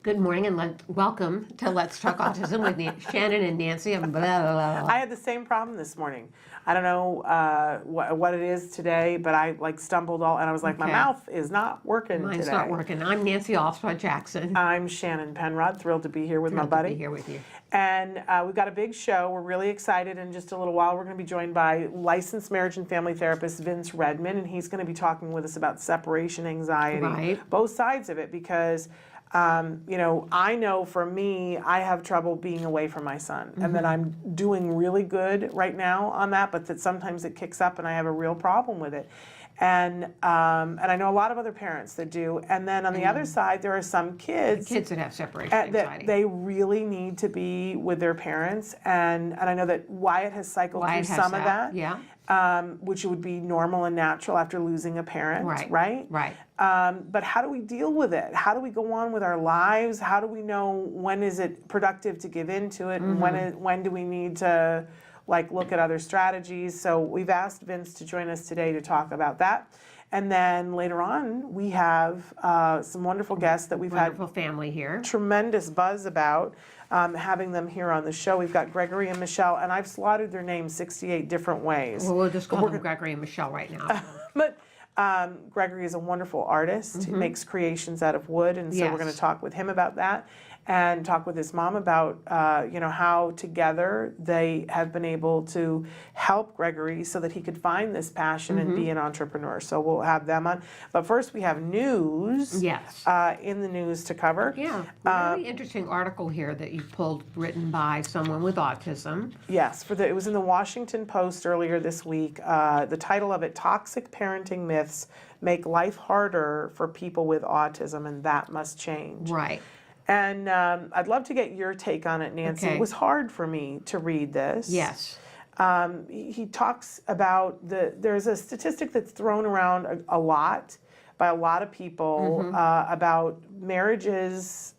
Good morning and welcome to Let's Talk Autism with Shannon and Nancy. And blah, blah, blah. I had the same problem this morning. I don't know what it is today, but I stumbled all, and I was like, my mouth is not working Mine's today. not working. I'm Nancy Jackson. I'm Shannon Penrod, thrilled to be here with my buddy. To be here with you. And we've got a big show. We're really excited. In just a little while, we're going to be joined by licensed marriage and family therapist Vince Redmond, and he's going to be talking with us about separation anxiety, both sides of it, because I know for me, I have trouble being away from my son, and that I'm doing really good right now on that, but that sometimes it kicks up and I have a real problem with it. And I know a lot of other parents that do. And then on the other side, there are some kids that have separation anxiety. That they really need to be with their parents. And I know that Wyatt has cycled through some of that. Yeah. Which would be normal and natural after losing a parent, right? Right. But how do we deal with it? How do we go on with our lives? How do we know when is it productive to give into it, and when do we need to look at other strategies? So we've asked Vince to join us today to talk about that. And then later on, we have some wonderful guests that we've had family here. Tremendous buzz about having them here on the show. We've got Gregory and Michelle, and I've slaughtered their names 68 different ways. Well, we'll just call them Gregory and Michelle right now. But Gregory is a wonderful artist. He makes creations out of wood, and so we're going to talk with him about that, and talk with his mom about how together they have been able to help Gregory so that he could find this passion and be an entrepreneur. So we'll have them on. But first we have news in the news to cover. Yeah, really interesting article here that you pulled, written by someone with autism. Yes, it was in the Washington Post earlier this week. The title of it, Toxic Parenting Myths Make Life Harder for People with Autism, and That Must Change. Right. And I'd love to get your take on it, Nancy. Okay. It was hard for me to read this. Yes. He talks about there's a statistic that's thrown around a lot by a lot of people about marriages.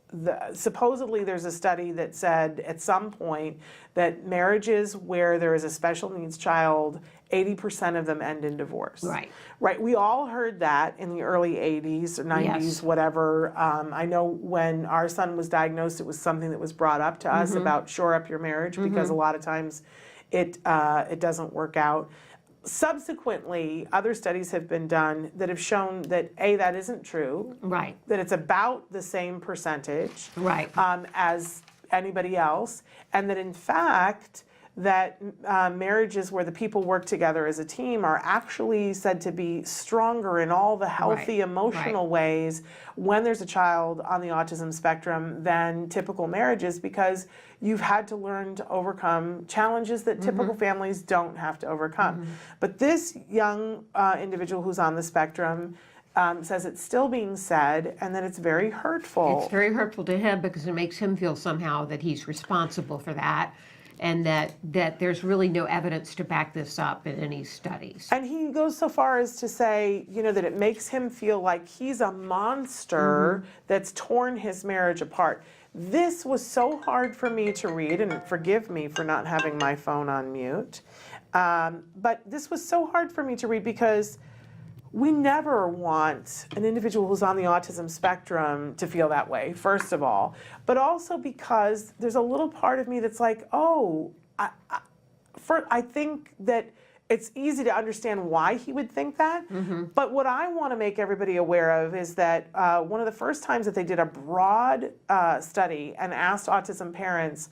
Supposedly there's a study that said at some point that marriages where there is a special needs child, 80% of them end in divorce. Right. Right. We all heard that in the early 80s or 90s, whatever. I know when our son was diagnosed, it was something that was brought up to us about shore up your marriage, because a lot of times it doesn't work out. Subsequently, other studies have been done that have shown that that isn't true. Right. That it's about the same percentage. Right. As anybody else, and that in fact that marriages where the people work together as a team are actually said to be stronger in all the healthy emotional ways when there's a child on the autism spectrum than typical marriages, because you've had to learn to overcome challenges that typical families don't have to overcome. But this young individual who's on the spectrum says it's still being said, and that it's very hurtful. It's very hurtful to him because it makes him feel somehow that he's responsible for that, and that there's really no evidence to back this up in any studies. And he goes so far as to say, that it makes him feel like he's a monster that's torn his marriage apart. This was so hard for me to read, and forgive me for not having my phone on mute, but this was so hard for me to read because we never want an individual who's on the autism spectrum to feel that way, first of all, but also because there's a little part of me that's like, I think that it's easy to understand why he would think that. But what I want to make everybody aware of is that one of the first times that they did a broad study and asked autism parents,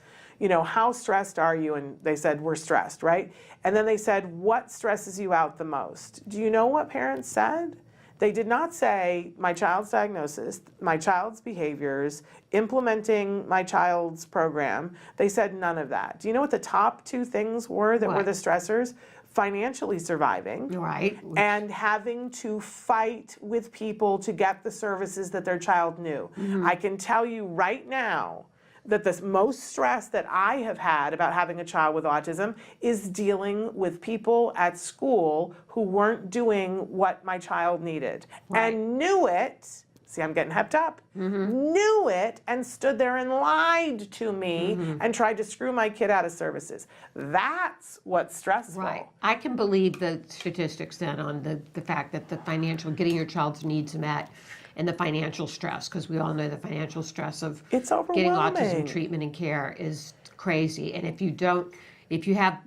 how stressed are you? And they said, we're stressed, right? And then they said, what stresses you out the most? Do you know what parents said? They did not say my child's diagnosis, my child's behaviors, implementing my child's program. They said none of that. Do you know what the top two things were that were the stressors? Financially surviving. Right. And having to fight with people to get the services that their child knew. I can tell you right now that the most stress that I have had about having a child with autism is dealing with people at school who weren't doing what my child needed and knew it. See, I'm getting hepped up. Knew it and stood there and lied to me and tried to screw my kid out of services. That's what's stressful. Right. I can believe the statistics then on the fact that the financial, getting your child's needs met and the financial stress, because we all know the financial stress of It's getting autism overwhelming. treatment and care is crazy. And if you have,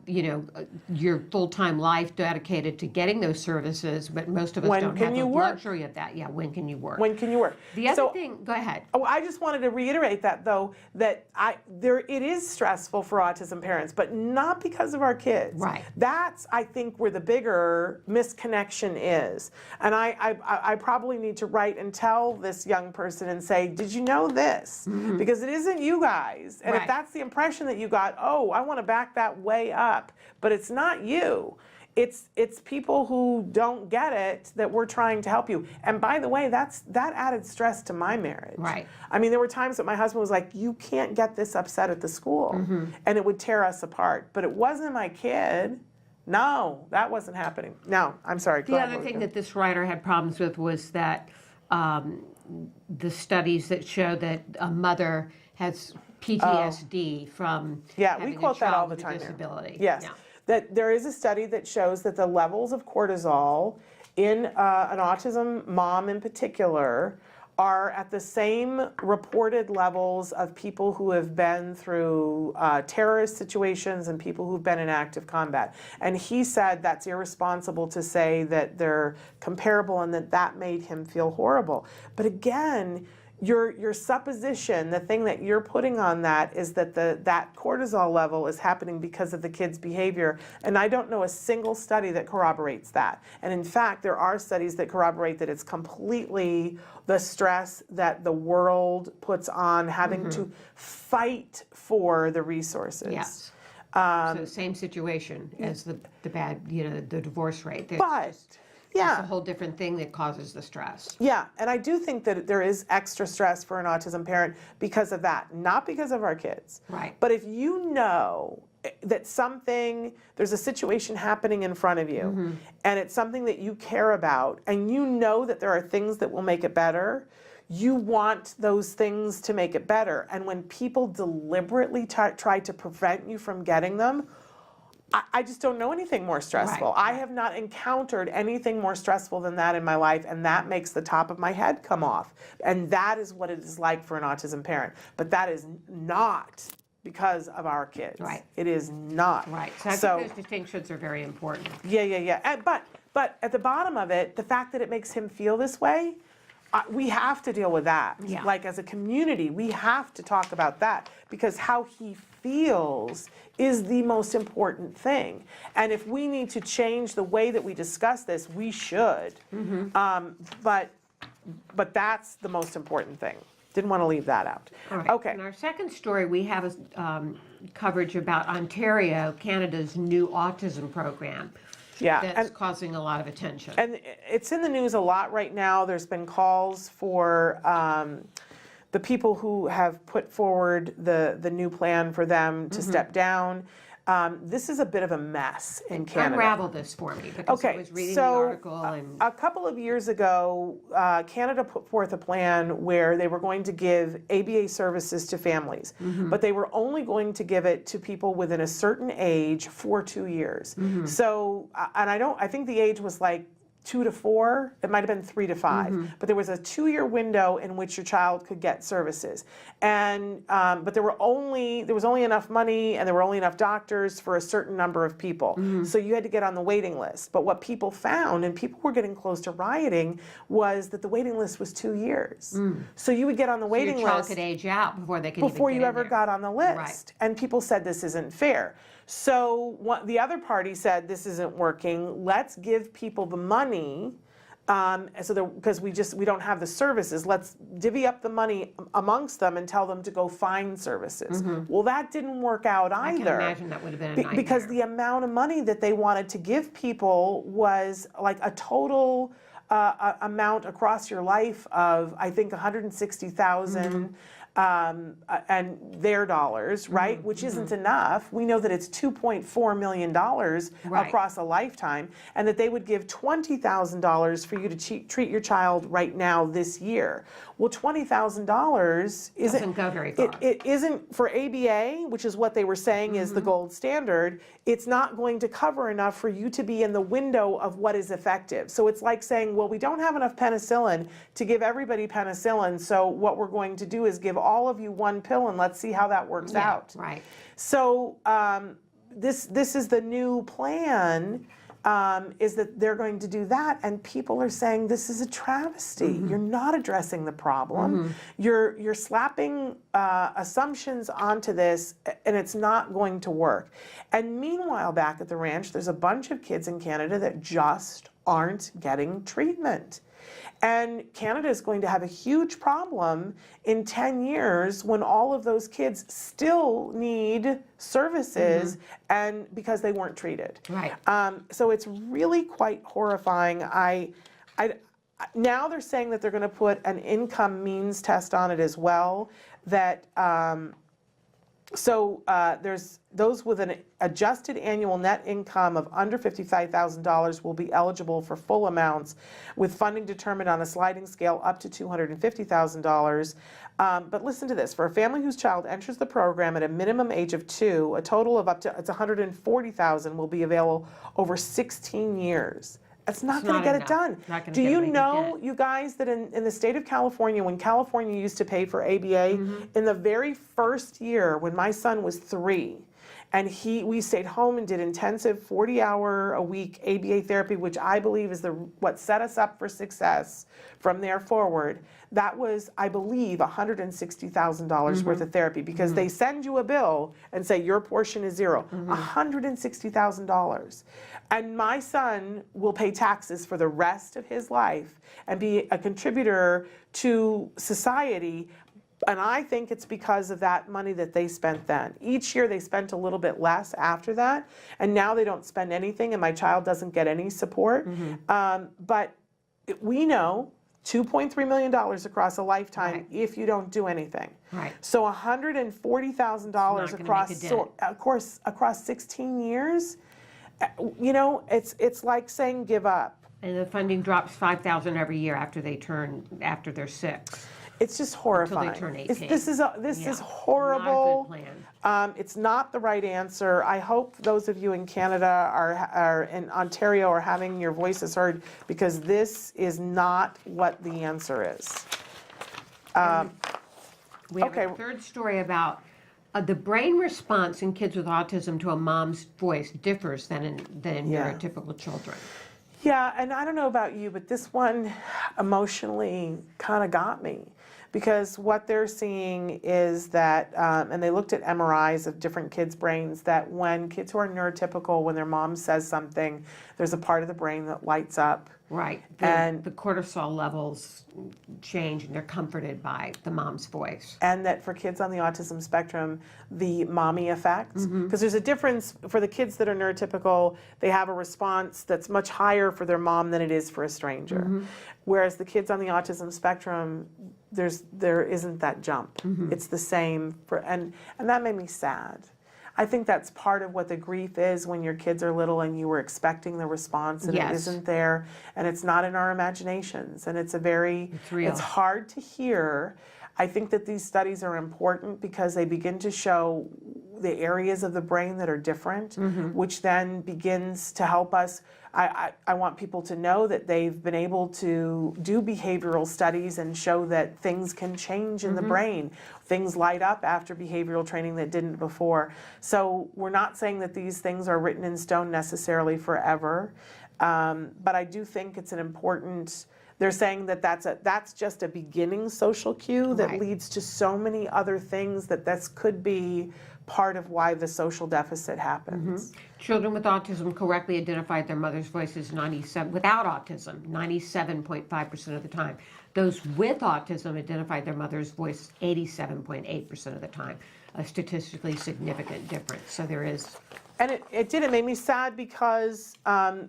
your full-time life dedicated to getting those services, but most of us When don't can have the you work? luxury of that. Yeah, when can you work? When can you work? The other So- thing, go ahead. Oh, I just wanted to reiterate that though, that it is stressful for autism parents, but not because of our kids. Right. That's, I think, where the bigger misconnection is. And I probably need to write and tell this young person and say, did you know this? Because it isn't you guys. And if Right. that's the impression that you got, oh, I want to back that way up, but it's not you. It's people who don't get it that we're trying to help you. And by the way, that added stress to my marriage. Right. I mean, there were times that my husband was like, you can't get this upset at the school. And it would tear us apart. But it wasn't my kid. No, that wasn't happening. No, I'm sorry. The other thing that this writer had problems with was that the studies that show that a mother has PTSD from Yeah, we having quote a that all child the with a time here. disability. Yes. Yeah. That there is a study that shows that the levels of cortisol in an autism mom in particular are at the same reported levels of people who have been through terrorist situations and people who've been in active combat. And he said that's irresponsible to say that they're comparable and that made him feel horrible. But again, your supposition, the thing that you're putting on that is that that cortisol level is happening because of the kid's behavior. And I don't know a single study that corroborates that. And in fact, there are studies that corroborate that it's completely the stress that the world puts on having to fight for the resources. Yes. So same situation as the bad, the divorce rate. It's Yeah. a whole different thing that causes the stress. Yeah, and I do think that there is extra stress for an autism parent because of that, not because of our kids. Right. But if you know that there's a situation happening in front of you, and it's something that you care about, and you know that there are things that will make it better, you want those things to make it better. And when people deliberately try to prevent you from getting them, I just don't know anything more stressful. Right. I have not encountered anything more stressful than that in my life, and that makes the top of my head come off. And that is what it is like for an autism parent. But that is not because of our kids. Right. It is not. Right. So I think those distinctions are very important. Yeah. But at the bottom of it, the fact that it makes him feel this way, we have to deal with that. Yeah. Like as a community, we have to talk about that because how he feels is the most important thing. And if we need to change the way that we discuss this, we should. But that's the most important thing. Didn't want to leave that out. All right. Okay. In our second story, we have a coverage about Ontario, Canada's new autism program. Yeah. That's causing a lot of attention. And it's in the news a lot right now. There's been calls for the people who have put forward the new plan for them to step down. This is a bit of a mess in Canada. Unravel this for me, because I Okay, was reading the so article and a couple of years ago, Canada put forth a plan where they were going to give ABA services to families, but they were only going to give it to people within a certain age for 2 years. So, and I think the age was like 2 to 4, it might have been 3 to 5, but there was a 2-year window in which your child could get services. And, but there was only enough money and there were only enough doctors for a certain number of people. So you had to get on the waiting list. But what people found, and people were getting close to rioting, was that the waiting list was 2 years. So you would get on the waiting your child list could age out before they could before even you get ever in there. got on the list. Right. And people said this isn't fair. So the other party said this isn't working. Let's give people the money, because we don't have the services. Let's divvy up the money amongst them and tell them to go find services. Well, that didn't work out either. I can imagine that would have been a nightmare. Because the amount of money that they wanted to give people was like a total amount across your life of, I think, $160,000. and their dollars, right? Which isn't enough. We know that it's $2.4 million across a lifetime, and that they would give $20,000 for you to treat your child right now this year. Well, $20,000 Doesn't go very far. It isn't for ABA, which is what they were saying is the gold standard. It's not going to cover enough for you to be in the window of what is effective. So it's like saying, well, we don't have enough penicillin to give everybody penicillin, so what we're going to do is give all of you one pill and let's see how that works out. Right. So this is the new plan, is that they're going to do that, and people are saying this is a travesty. You're not addressing the problem. You're slapping assumptions onto this, and it's not going to work. And meanwhile, back at the ranch, there's a bunch of kids in Canada that just aren't getting treatment. And Canada is going to have a huge problem in 10 years when all of those kids still need services and because they weren't treated. Right. So it's really quite horrifying. Now they're saying that they're going to put an income means test on it as well. That there's those with an adjusted annual net income of under $55,000 will be eligible for full amounts, with funding determined on a sliding scale up to $250,000. But listen to this: for a family whose child enters the program at a minimum age of 2, a total of up to $140,000 will be available over 16 years. It's not going to get it done. Do you know, you guys, that in the state of California, when California used to pay for ABA, in the very first year when my son was 3, and we stayed home and did intensive 40-hour-a-week ABA therapy, which I believe is what set us up for success from there forward. That was, I believe, $160,000 worth of therapy, because they send you a bill and say your portion is zero. $160,000. And my son will pay taxes for the rest of his life and be a contributor to society. And I think it's because of that money that they spent then. Each year they spent a little bit less after that, and now they don't spend anything, and my child doesn't get any support. But we know $2.3 million across a lifetime if you don't do anything. Right. So $140,000 across 16 years, you know, it's like saying give up. And the funding drops $5,000 every year after they're 6. It's just horrifying. Until they turn 18. This is horrible. Not a good plan. It's not the right answer. I hope those of you in Canada are in Ontario are having your voices heard, because this is not what the answer is. We have a third story about the brain response in kids with autism to a mom's voice differs than in neurotypical children. Yeah, and I don't know about you, but this one emotionally kind of got me, because what they're seeing is that, and they looked at MRIs of different kids' brains, that when kids who are neurotypical, when their mom says something, there's a part of the brain that lights up. Right. And the cortisol levels change, and they're comforted by the mom's voice. And that for kids on the autism spectrum, the mommy effect, because there's a difference for the kids that are neurotypical, they have a response that's much higher for their mom than it is for a stranger. Whereas the kids on the autism spectrum, there isn't that jump. It's the same and that made me sad. I think that's part of what the grief is when your kids are little and you were expecting the response and it isn't there, and it's not in our imaginations, and it's hard to hear. I think that these studies are important because they begin to show the areas of the brain that are different, which then begins to help us. I want people to know that they've been able to do behavioral studies and show that things can change in the brain. Things light up after behavioral training that didn't before. So we're not saying that these things are written in stone necessarily forever, but I do think it's an important. They're saying that that's just a beginning social cue that leads to so many other things, that this could be part of why the social deficit happens. Children with autism correctly identified their mother's voices without autism, 97.5% of the time. Those with autism identified their mother's voice 87.8% of the time. a statistically significant difference. So there is. And it did. It made me sad because,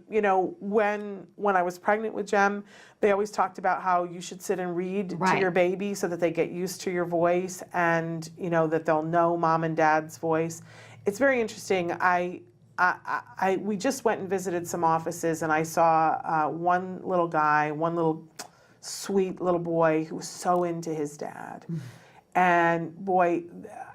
you know, when I was pregnant with Jem, they always talked about how you should sit and read to Right. your baby so that they get used to your voice and, you know, that they'll know mom and dad's voice. It's very interesting. We just went and visited some offices, and I saw one little guy, one little sweet little boy who was so into his dad. And boy,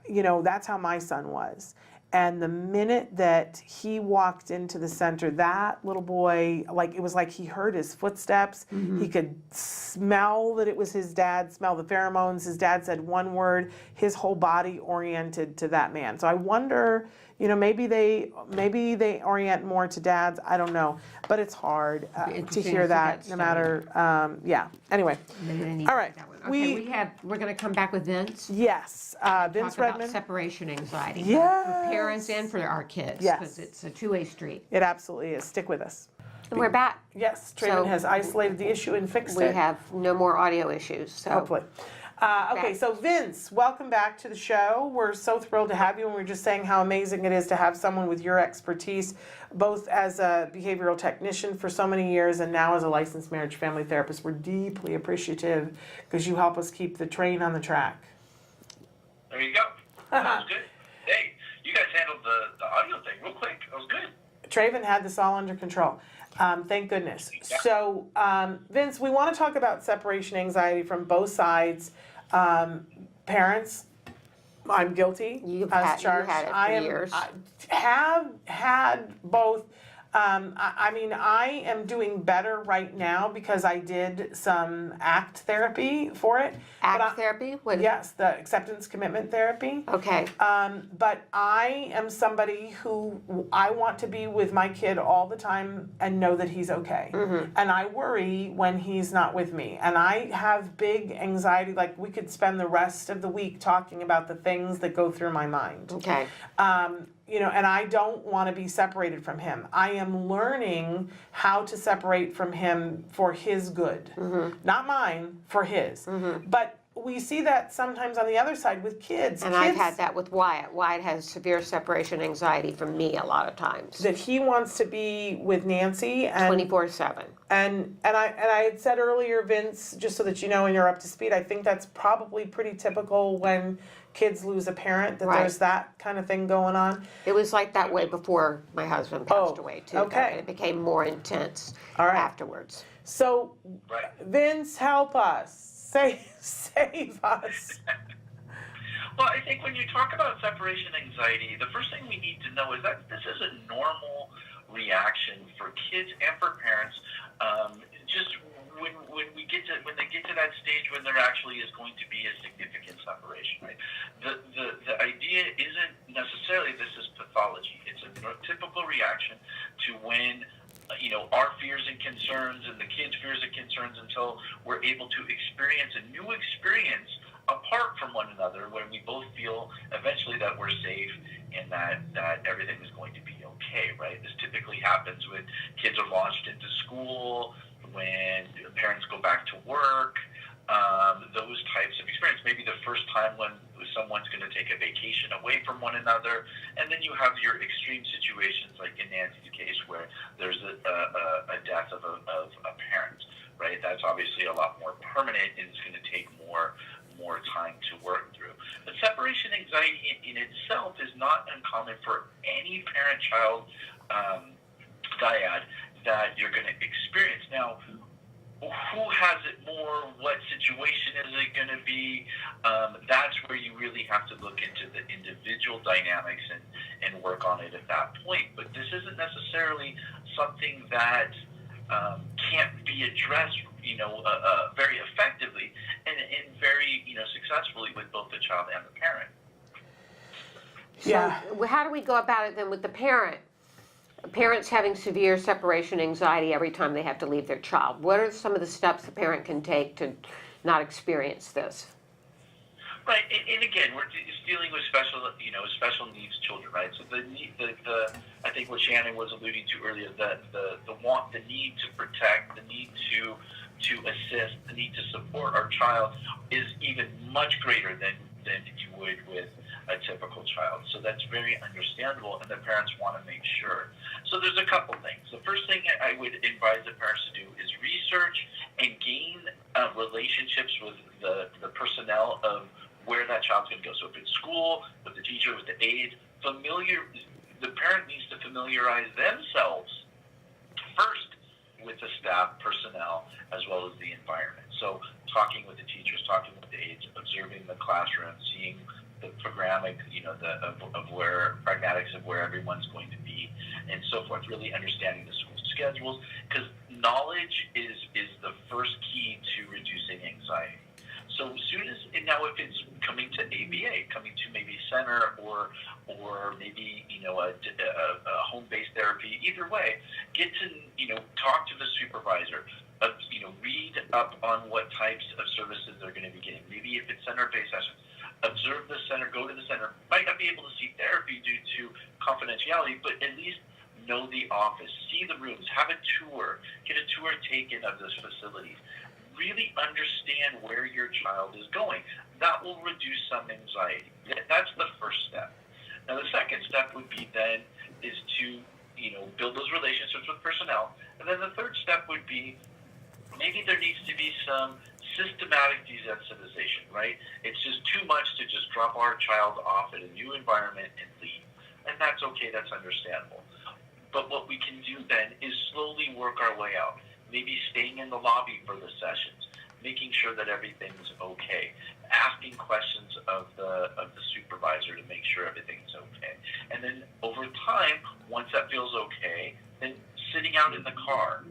you know, that's how my son was. And the minute that he walked into the center, that little boy, like, it was like he heard his footsteps. He could smell that it was his dad, smell the pheromones. His dad said one word, his whole body oriented to that man. So I wonder, you know, maybe they orient more to dads. I don't know, but it's hard to Interesting hear to see that, that no matter, yeah. Anyway, Maybe they need all right. that one. Okay, we're going to come back with Vince. Yes, Vince Talk about Redmond. separation anxiety. Yes. For parents and for our kids. Yes. Because it's a two-way street. It absolutely is. Stick with us. And we're back. Yes, Traven So- has isolated the issue and fixed We it. have no more audio issues. So Hopefully. Okay, Back. so Vince, welcome back to the show. We're so thrilled to have you, and we're just saying how amazing it is to have someone with your expertise, both as a behavioral technician for so many years and now as a licensed marriage family therapist. We're deeply appreciative because you help us keep the train on the track. There you go. That was good. Hey, you guys handled the audio thing real quick. That was good. Traven had this all under control. Thank goodness. So, Vince, we want to talk about separation anxiety from both sides. Parents, I'm guilty You've as had- you charged. had it for I am, years. I have had both. I mean, I am doing better right now because I did some ACT therapy for it. But ACT therapy? What is- Yes, the acceptance commitment therapy. Okay. But I am somebody who I want to be with my kid all the time and know that he's okay. And I worry when he's not with me. And I have big anxiety, like we could spend the rest of the week talking about the things that go through my mind. Okay. You know, and I don't want to be separated from him. I am learning how to separate from him for his good. Not mine, for his. But we see that sometimes on the other side with kids. And I've had that with Wyatt. Wyatt has severe separation anxiety from me a lot of times. That he wants to be with Nancy and 24/7. and I had said earlier, Vince, just so that you know and you're up to speed, I think that's probably pretty typical when kids lose a parent, that Right. there's that kind of thing going on. It was like that way before my husband passed Oh, away too. okay. And it became more intense All right. afterwards. So, Right. Vince, help us. Save us. Well, I think when you talk about separation anxiety, the first thing we need to know is that this is a normal reaction for kids and for parents. Just when they get to that stage when there actually is going to be a significant separation, right? The idea isn't necessarily this is pathology. It's a typical reaction to when our fears and concerns and the kids' fears and concerns until we're able to experience a new experience apart from one another when we both feel eventually that we're safe and that everything is going to be okay, right? This typically happens when kids are launched into school, when parents go back to work, those types of experience. Maybe the first time when someone's going to take a vacation away from one another, and then you have your extreme situations like in Nancy's case where there's a death of a parent, right? That's obviously a lot more permanent and it's going to take more time to work through. But separation anxiety in itself is not uncommon for any parent-child dyad that you're going to experience. Now, who has it more? What situation is it going to be? That's where you really have to look into the individual dynamics and work on it at that point. But this isn't necessarily something that can't be addressed, very effectively and very, successfully with both the child and the parent. Yeah. So how do we go about it then with the parent? Parents having severe separation anxiety every time they have to leave their child. What are some of the steps the parent can take to not experience this? Right, and again, we're dealing with special needs children, right? So I think what Shannon was alluding to earlier, the need to protect, the need to assist, the need to support our child is even much greater than you would with a typical child. So that's very understandable, and the parents want to make sure. So there's a couple things. The first thing I would advise the parents to do is research and gain relationships with the personnel of where that child's going to go. So if it's school, with the teacher, with the aide, the parent needs to familiarize themselves first with the staff personnel as well as the environment. So talking with the teachers, talking with the aides, observing the classroom, seeing the programmatic, pragmatics of where everyone's going to be, and so forth. Really understanding the school schedules, because knowledge is the first key to reducing anxiety. So as soon as, and now if it's coming to ABA, coming to maybe center or maybe a home-based therapy, either way, get to talk to the supervisor. Read up on what types of services they're going to be getting. Maybe if it's center-based sessions, observe the center, go to the center. Might not be able to see therapy due to confidentiality, but at least know the office, see the rooms, have a tour, get a tour taken of those facilities. Really understand where your child is going. That will reduce some anxiety. That's the first step. Now the second step would be then is to build those relationships with personnel. And then the third step would be maybe there needs to be some systematic desensitization, right? It's just too much to just drop our child off at a new environment and leave. And that's okay, that's understandable. But what we can do then is slowly work our way out. Maybe staying in the lobby for the sessions, making sure that everything's okay, asking questions of the supervisor to make sure everything's okay. And then over time, once that feels okay, then sitting out in the car,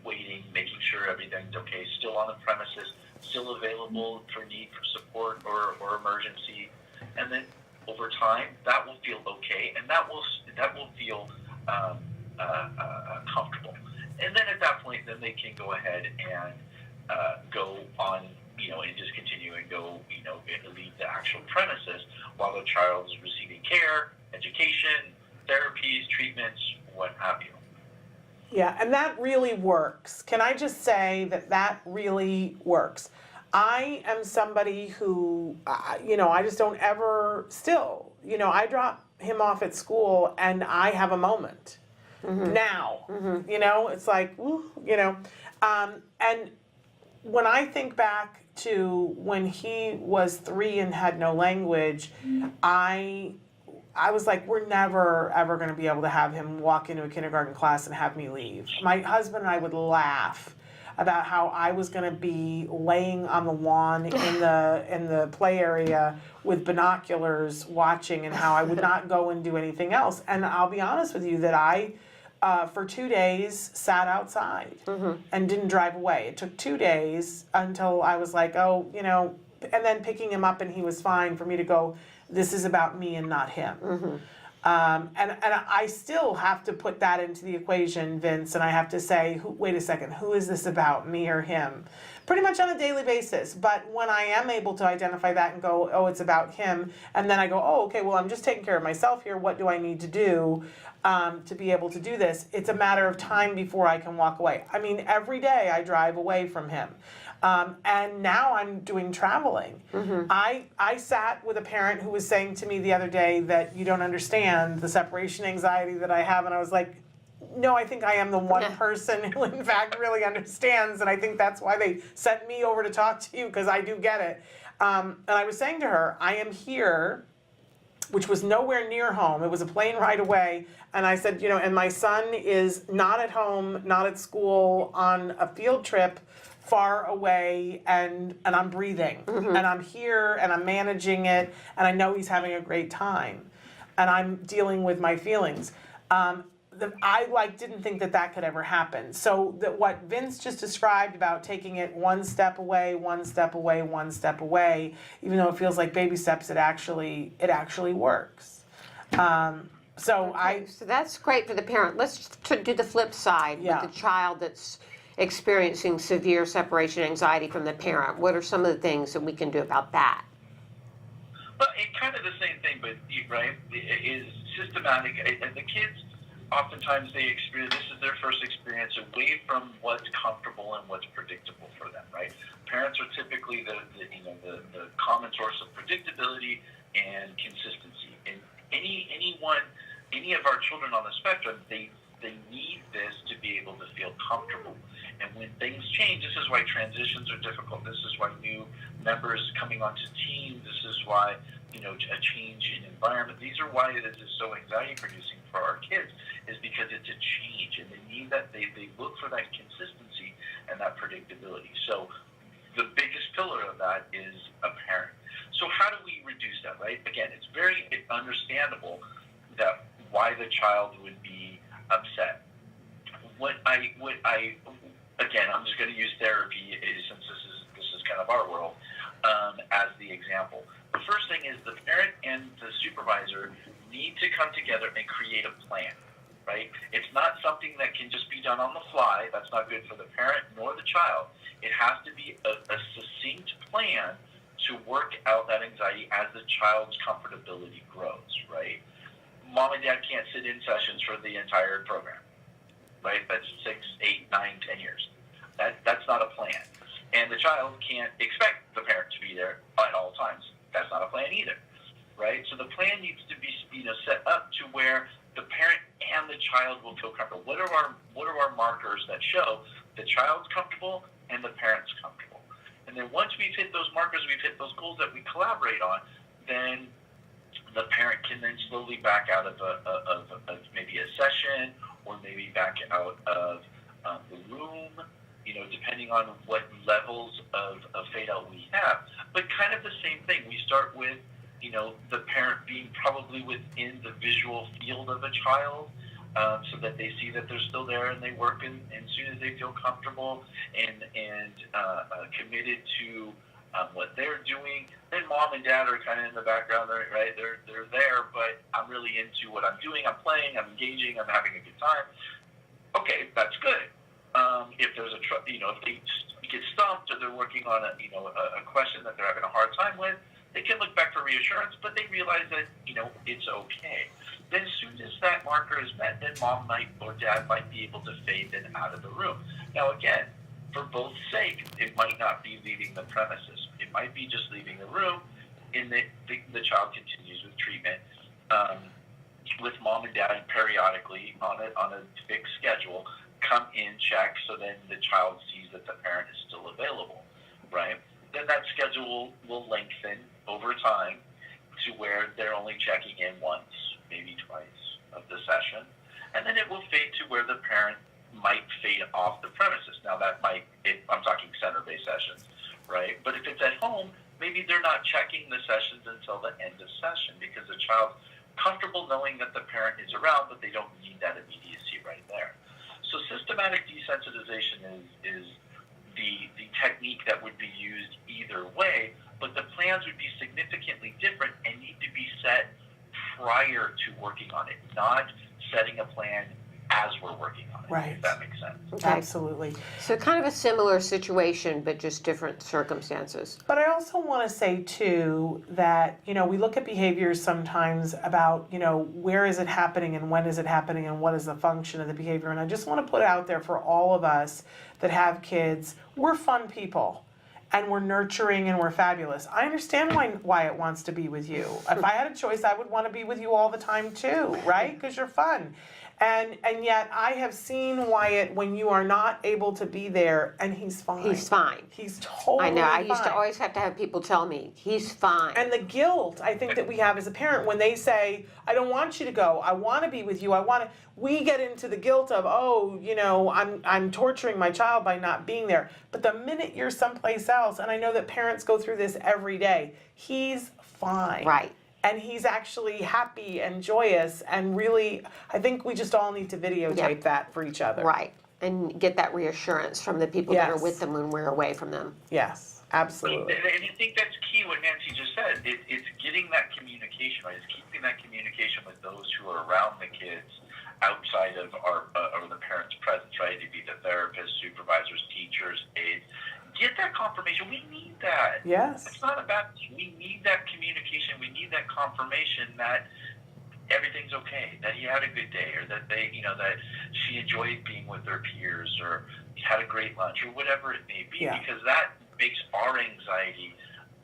waiting, making sure everything's okay, still on the premises, still available for need for support or emergency. And then over time, that will feel okay, and that will feel comfortable. And then at that point, then they can go ahead and go on, and just continue and go, and leave the actual premises while the child is receiving care, education, therapies, treatments, what have you. Yeah, and that really works. Can I just say that really works? I am somebody who, I just don't ever, still, I drop him off at school and I have a moment. Mm-hmm. Now, mm-hmm. It's like, and when I think back to when he was 3 and had no language, I was like, we're never, ever going to be able to have him walk into a kindergarten class and have me leave. My husband and I would laugh about how I was going to be laying on the lawn in the play area with binoculars watching, and how I would not go and do anything else. And I'll be honest with you that I, for 2 days, sat outside mm-hmm. and didn't drive away. It took 2 days until I was like, and then picking him up and he was fine, for me to go, this is about me and not him. Mm-hmm. And I still have to put that into the equation, Vince, and I have to say, wait a second, who is this about, me or him? Pretty much on a daily basis. But when I am able to identify that and go, oh, it's about him, and then I go, oh, okay, well, I'm just taking care of myself here. What do I need to do to be able to do this? It's a matter of time before I can walk away. I mean, every day I drive away from him. And now I'm doing traveling. Mm-hmm. I sat with a parent who was saying to me the other day that you don't understand the separation anxiety that I have, and I was like, no, I think I am the one person who in fact really understands, and I think that's why they sent me over to talk to you, because I do get it. And I was saying to her, I am here, which was nowhere near home. It was a plane ride away. And I said, and my son is not at home, not at school, on a field trip far away, and I'm breathing, mm-hmm. and I'm here, and I'm managing it, and I know he's having a great time, and I'm dealing with my feelings. I didn't think that could ever happen. So that what Vince just described about taking it one step away, one step away, one step away, even though it feels like baby steps, it actually works. So that's great for the parent. Let's do the flip side with the child that's experiencing severe separation anxiety from the parent. What are some of the things that we can do about that? Well, it's kind of the same thing, but right, is systematic. And the kids, oftentimes they experience, this is their first experience away from what's comfortable and what's predictable for them, right? Parents are typically the common source of predictability, and consistency. And any of our children on the spectrum, they need this to be able to feel comfortable. And when things change, this is why transitions are difficult. This is why new members coming onto teams. This is why, a change in environment. These are why this is so anxiety producing for our kids, is because it's a change, and they need that. They look for that consistency and that predictability. So the biggest pillar of that is a parent. So how do we reduce that, right? Again, it's very understandable that why the child would be upset. Again, I'm just going to use therapy since this is kind of our world as the example. The first thing is the parent and the supervisor need to come together and create a plan, right? It's not something that can just be done on the fly. That's not good for the parent nor the child. It has to be a succinct plan to work out that anxiety as the child's comfortability grows, right? Mom and dad can't sit in sessions for the entire program, right? That's 6, 8, 9, 10 years. That's not a plan. And the child can't expect the parent to be there at all times. That's not a plan either, right? So the plan needs to be set up to where the parent and the child will feel comfortable. What are our markers that show the child's comfortable and the parent's comfortable? And then once we've hit those markers, we've hit those goals that we collaborate on, then the parent can then slowly back out of maybe a session, or maybe back out of the room, depending on what levels of fade out we have. But kind of the same thing. We start with, the parent being probably within the visual field of a child, so that they see that they're still there and they work, and as soon as they feel comfortable and committed to what they're doing, then mom and dad are kind of in the background, right? They're there, but I'm really into what I'm doing. I'm playing, I'm engaging, I'm having a good time. Okay, that's good. If there's if they get stumped, or they're working on a question that they're having a hard time with, they can look back for reassurance, but they realize that it's okay. Then as soon as that marker is met, then mom or dad might be able to fade them out of the room. Now again, for both sake, it might not be leaving the premises. It might be just leaving the room, and the child continues with treatment with mom and dad periodically on a fixed schedule. Come in, check, so then the child sees that the parent is still available, right? Then that schedule will lengthen over time to where they're only checking in once, maybe twice of the session, and then it will fade to where the parent might fade off the premises. Now I'm talking center-based sessions, right? But if it's at home, maybe they're not checking the sessions until the end of session, because the child's comfortable knowing that the parent is around, but they don't need that immediacy right there. So systematic desensitization is the technique that would be used either way, but the plans would be significantly different and need to be set prior to working on it, not setting a plan as we're working on it. Right. If that makes sense. Okay. Absolutely. So kind of a similar situation, but just different circumstances. But I also want to say too that, we look at behaviors sometimes about, where is it happening and when is it happening and what is the function of the behavior. And I just want to put out there for all of us that have kids, we're fun people. And we're nurturing and we're fabulous. I understand why it wants to be with you. If I had a choice, I would want to be with you all the time too, right? Because you're fun. And yet I have seen Wyatt when you are not able to be there, and he's fine. He's fine. He's totally fine. I know. I used to always have to have people tell me, he's fine. And the guilt, I think, that we have as a parent when they say, I don't want you to go, I want to be with you, we get into the guilt of, I'm torturing my child by not being there. But the minute you're someplace else, and I know that parents go through this every day, he's fine. Right. And he's actually happy and joyous, and really, I think we just all need to videotape that for each other. Right. And get that reassurance from the people that are Yes. with them when we're away from them. Yes, absolutely. And I think that's key, what Nancy just said. It's getting that communication, right? It's keeping that communication with those who are around the kids outside of the parents' presence, right? It'd be the therapists, supervisors, teachers, aides. Get that confirmation. We need that. Yes. It's not about, we need that communication. We need that confirmation that everything's okay, that he had a good day, or that that she enjoyed being with her peers, or had a great lunch, or whatever it may be, Yeah. because that makes our anxiety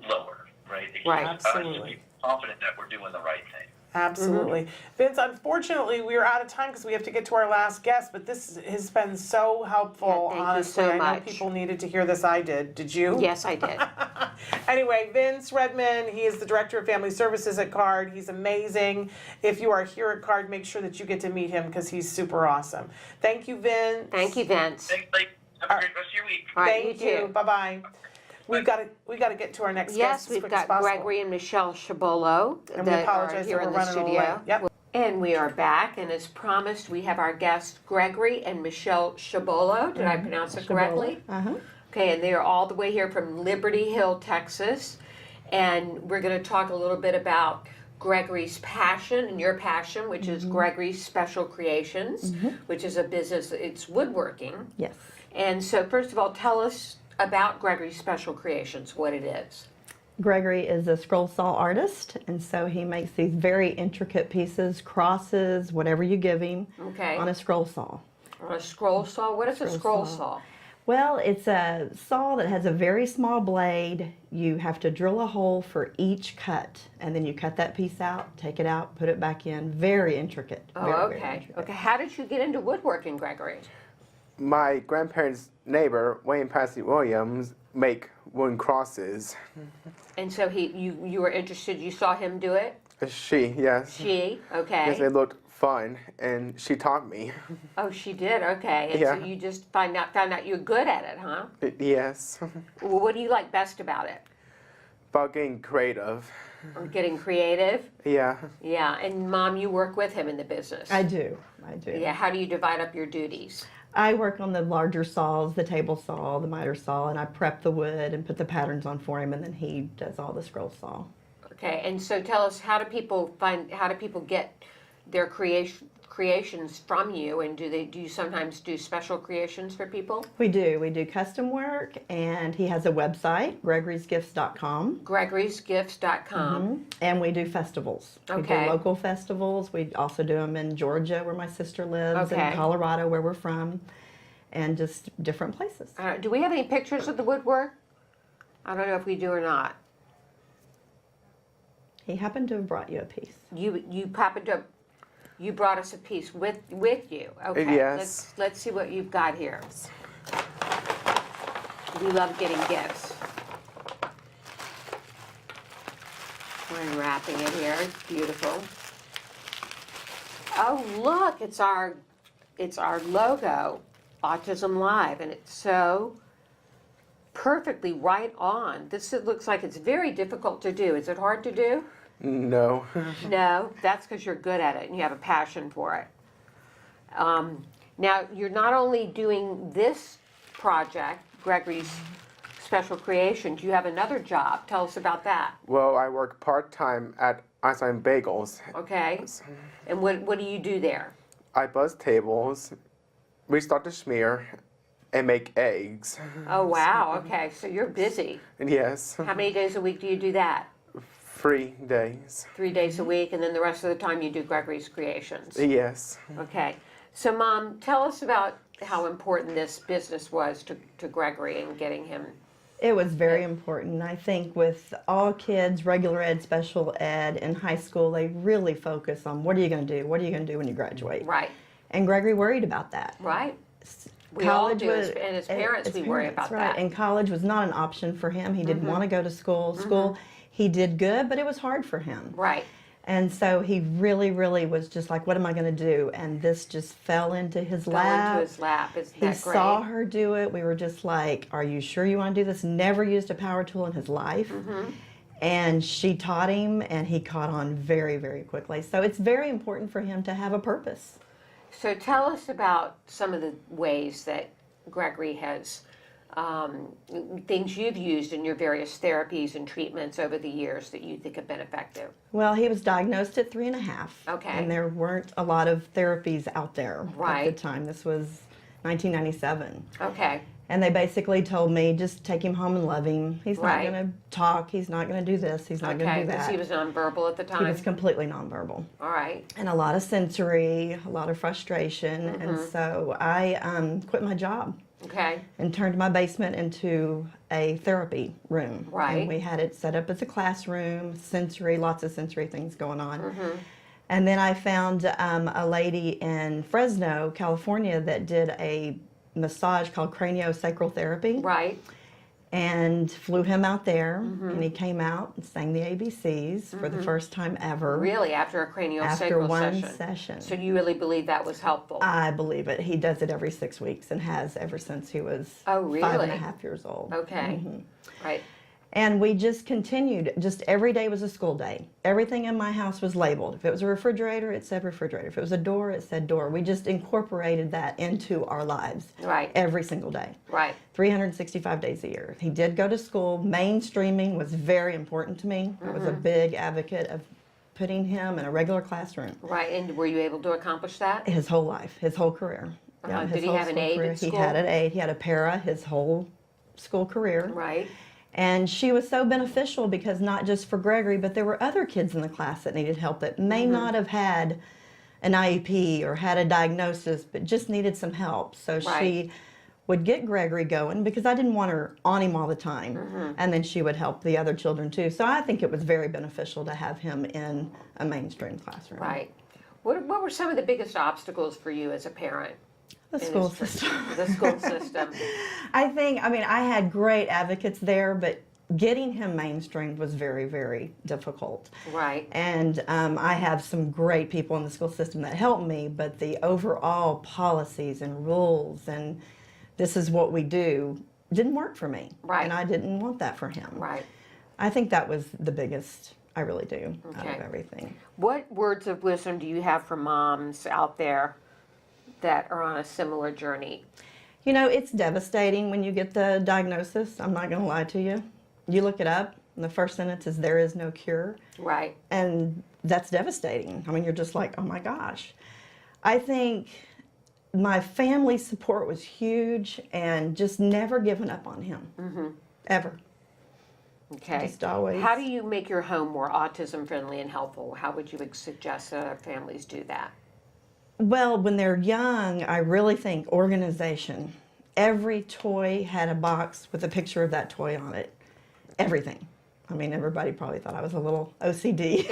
lower, right? It Right. keeps us Absolutely. confident that we're doing the right thing. Absolutely. Vince, unfortunately, we are out of time because we have to get to our last guest, but this has been so helpful, Yeah, thank you honestly. so I know much. people needed to hear this. I did. Did you? Yes, I did. Anyway, Vince Redmond, he is the Director of Family Services at CARD. He's amazing. If you are here at CARD, make sure that you get to meet him because he's super awesome. Thank you, Vince. Thank you, Vince. Thanks, Blake. Have a great rest of your week. All right, Thank you you. too. Bye-bye. We got to get to our next Yes, guest as we've quick as got possible. Gregory and Michelle Chabolla And we that are apologize here that in we're the running a little studio. late. Yep. And we are back, and as promised, we have our guests Gregory and Michelle Chabolla. Did I pronounce it correctly? Okay, and they are all the way here from Liberty Hill, Texas. And we're going to talk a little bit about Gregory's passion and your passion, which is Gregory's Special Creations, which is a business, it's woodworking. Yes. And so first of all, tell us about Gregory's Special Creations, what it is. Gregory is a scroll saw artist, and so he makes these very intricate pieces, crosses, whatever you give him, Okay. on a scroll saw. On a scroll saw? What is a scroll saw? Well, it's a saw that has a very small blade. You have to drill a hole for each cut, and then you cut that piece out, take it out, put it back in. Very intricate. Oh, very, okay. very intricate. Okay, how did you get into woodworking, Gregory? My grandparents' neighbor, Wayne Patsy Williams, make wooden crosses. And so you were interested, you saw him do it? Yes. She, okay. Yes, it looked fun, and she taught me. Oh, she did, okay. And Yeah. so you just found out you're good at it, huh? Yes. Well, what do you like best about it? About getting creative. Or getting creative? Yeah. Yeah, and Mom, you work with him in the business. I do. Yeah, how do you divide up your duties? I work on the larger saws, the table saw, the miter saw, and I prep the wood and put the patterns on for him, and then he does all the scroll saw. Okay, and so tell us, how do people get their creations from you, and do you sometimes do special creations for people? We do custom work, and he has a website, gregorysgifts.com. gregorysgifts.com. And we do festivals. We Okay. do local festivals. We also do them in Georgia, where my sister lives, Okay. and Colorado, where we're from, and just different places. Do we have any pictures of the woodwork? I don't know if we do or not. He happened to have brought you a piece. You brought us a piece with you. Okay. Yes. Let's see what you've got here. We love getting gifts. We're unwrapping it here. It's beautiful. Oh, look, it's our logo, Autism-Live, and it's so perfectly right on. It looks like it's very difficult to do. Is it hard to do? No. No, that's because you're good at it and you have a passion for it. Now, you're not only doing this project, Gregory's Special Creations, you have another job. Tell us about that. Well, I work part-time at Einstein Bagels. Okay? And what do you do there? I buzz tables, restock the schmear, and make eggs. Oh, wow. Okay, so you're busy. Yes. How many days a week do you do that? 3 days. 3 days a week, and then the rest of the time you do Gregory's Creations. Yes. Okay. So, Mom, tell us about how important this business was to Gregory and getting him. It was very important. I think with all kids, regular ed, special ed, in high school, they really focus on what are you going to do? What are you going to do when you graduate? Right. And Gregory worried about that. Right. We all do, and as parents, we worry about right. that. And college was not an option for him. He didn't want to go to school. He did good, but it was hard for him. Right. And so he really, really was just like, what am I going to do? And this just fell into his lap. Fell into his lap. Isn't He that great? saw her do it. We were just like, are you sure you want to do this? Never used a power tool in his life. And she taught him, and he caught on very, very quickly. So it's very important for him to have a purpose. So tell us about some of the ways that Gregory has, things you've used in your various therapies and treatments over the years that you think have been effective. Well, he was diagnosed at 3.5. Okay. And there weren't a lot of therapies out there Right. at the time. This was 1997. Okay. And they basically told me, just take him home and love him. He's Right. not going to talk. He's not going to do this. He's not going to Okay, do because that. he was nonverbal at the He time. was completely nonverbal. All right. And a lot of sensory, a lot of frustration. And so I quit my job. Okay. and turned my basement into a therapy room. Right. And we had it set up as a classroom, sensory, lots of sensory things going on. Mm-hmm. And then I found a lady in Fresno, California, that did a massage called craniosacral therapy. Right. And flew him out there, Mm-hmm. and he came out and sang the ABCs for the first time ever. Really, after a craniosacral After one session. session. So you really believe that was helpful? I believe it. He does it every 6 weeks and has ever since he was Oh, really? 5.5 years old. Okay. Right. And we just continued. Just every day was a school day. Everything in my house was labeled. If it was a refrigerator, it said refrigerator. If it was a door, it said door. We just incorporated that into our lives. Right. Every single day. Right. 365 days a year. He did go to school. Mainstreaming was very important to me. I was a big advocate of putting him in a regular classroom. Right. And were you able to accomplish that? His whole life, his whole career. Did his he whole have an school aide career. at He school? had an aide. He had a para his whole school career. Right. And she was so beneficial because not just for Gregory, but there were other kids in the class that needed help that may not have had an IEP or had a diagnosis, but just needed some help. So Right. she would get Gregory going because I didn't want her on him all the time. And then she would help the other children too. So I think it was very beneficial to have him in a mainstream classroom. Right. What were some of the biggest obstacles for you as a parent? The in school this- system. The school system. I had great advocates there, but getting him mainstreamed was very, very difficult. Right. And I have some great people in the school system that help me, but the overall policies and rules and this is what we do didn't work for me. Right. And I didn't want that for him. Right. I think that was the biggest, I really do, out Okay. of everything. What words of wisdom do you have for moms out there that are on a similar journey? You know, it's devastating when you get the diagnosis. I'm not going to lie to you. You look it up, and the first sentence is, there is no cure. Right. And that's devastating. I mean, you're just like, oh my gosh. I think my family support was huge and just never given up on him. Ever. Okay. Just always. How do you make your home more autism friendly and helpful? How would you suggest that our families do that? Well, when they're young, I really think organization. Every toy had a box with a picture of that toy on it. Everything. I mean, everybody probably thought I was a little OCD.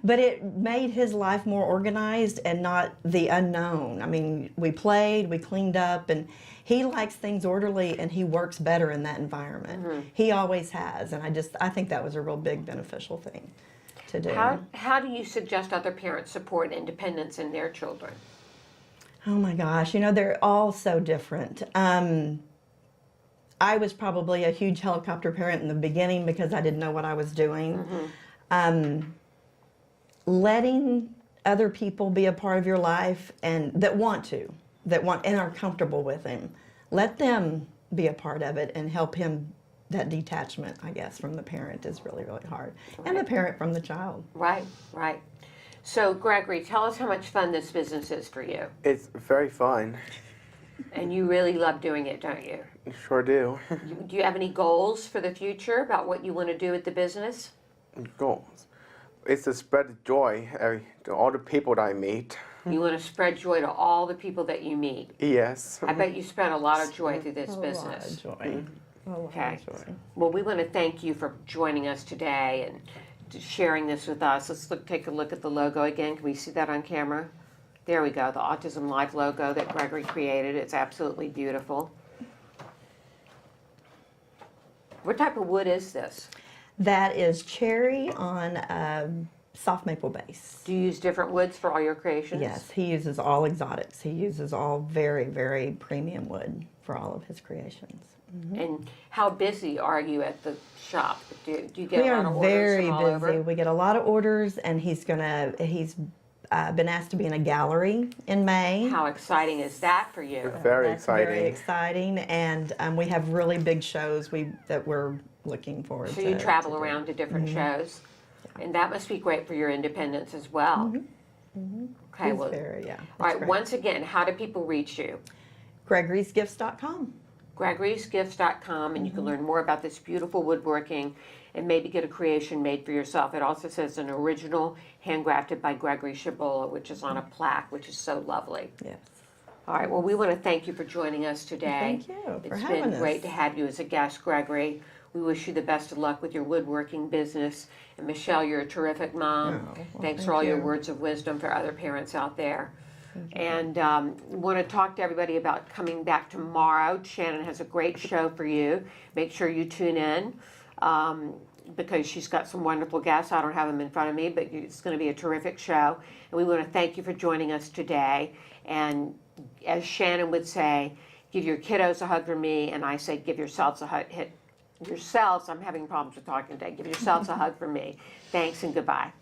But it made his life more organized and not the unknown. I mean, we played, we cleaned up, and he likes things orderly and he works better in that environment. He always has, and I think that was a real big beneficial thing to do. How do you suggest other parents support independence in their children? Oh my gosh, you know, they're all so different. I was probably a huge helicopter parent in the beginning because I didn't know what I was doing. Letting other people be a part of your life and that want and are comfortable with him, let them be a part of it and help him. That detachment, I guess, from the parent is really, really hard. And the parent from the child. Right, right. So, Gregory, tell us how much fun this business is for you. It's very fun. And you really love doing it, don't you? Sure do. Do you have any goals for the future about what you want to do with the business? Goals. It's to spread joy to all the people that I meet. You want to spread joy to all the people that you meet. Yes. I bet you spread a lot of joy through this business. A lot of joy. A lot Okay. of joy. Well, we want to thank you for joining us today and sharing this with us. Let's take a look at the logo again. Can we see that on camera? There we go, the autism-live logo that Gregory created. It's absolutely beautiful. What type of wood is this? That is cherry on a soft maple base. Do you use different woods for all your creations? Yes, he uses all exotics. He uses all very, very premium wood for all of his creations. And how busy are you at the shop? Do you get We a lot are of orders very from all busy. over? We get a lot of orders, and he's been asked to be in a gallery in May. How exciting is that for you? Very That's exciting. Very exciting, and we have really big shows that we're looking forward to. So you travel to do. around to different shows, and that must be great for your independence as well. Okay, He's well, very, yeah. all right. it's great. Once again, how do people reach you? Gregory'sGifts.com. Gregory'sGifts.com, and you can learn more about this beautiful woodworking and maybe get a creation made for yourself. It also says an original handcrafted by Gregory Chabolla, which is on a plaque, which is so lovely. Yes. All right, well, we want to thank you for joining us today. Thank you for It's having been us. great to have you as a guest, Gregory. We wish you the best of luck with your woodworking business. And Michelle, you're a terrific mom. Oh, well, Thanks for thank all your you. words of wisdom for other parents out there. And want to talk to everybody about coming back tomorrow. Shannon has a great show for you. Make sure you tune in because she's got some wonderful guests. I don't have them in front of me, but it's going to be a terrific show. And we want to thank you for joining us today. And as Shannon would say, give your kiddos a hug from me, and I say give yourselves a hug. Yourselves, I'm having problems with talking today. Give yourselves a hug from me. Thanks and goodbye.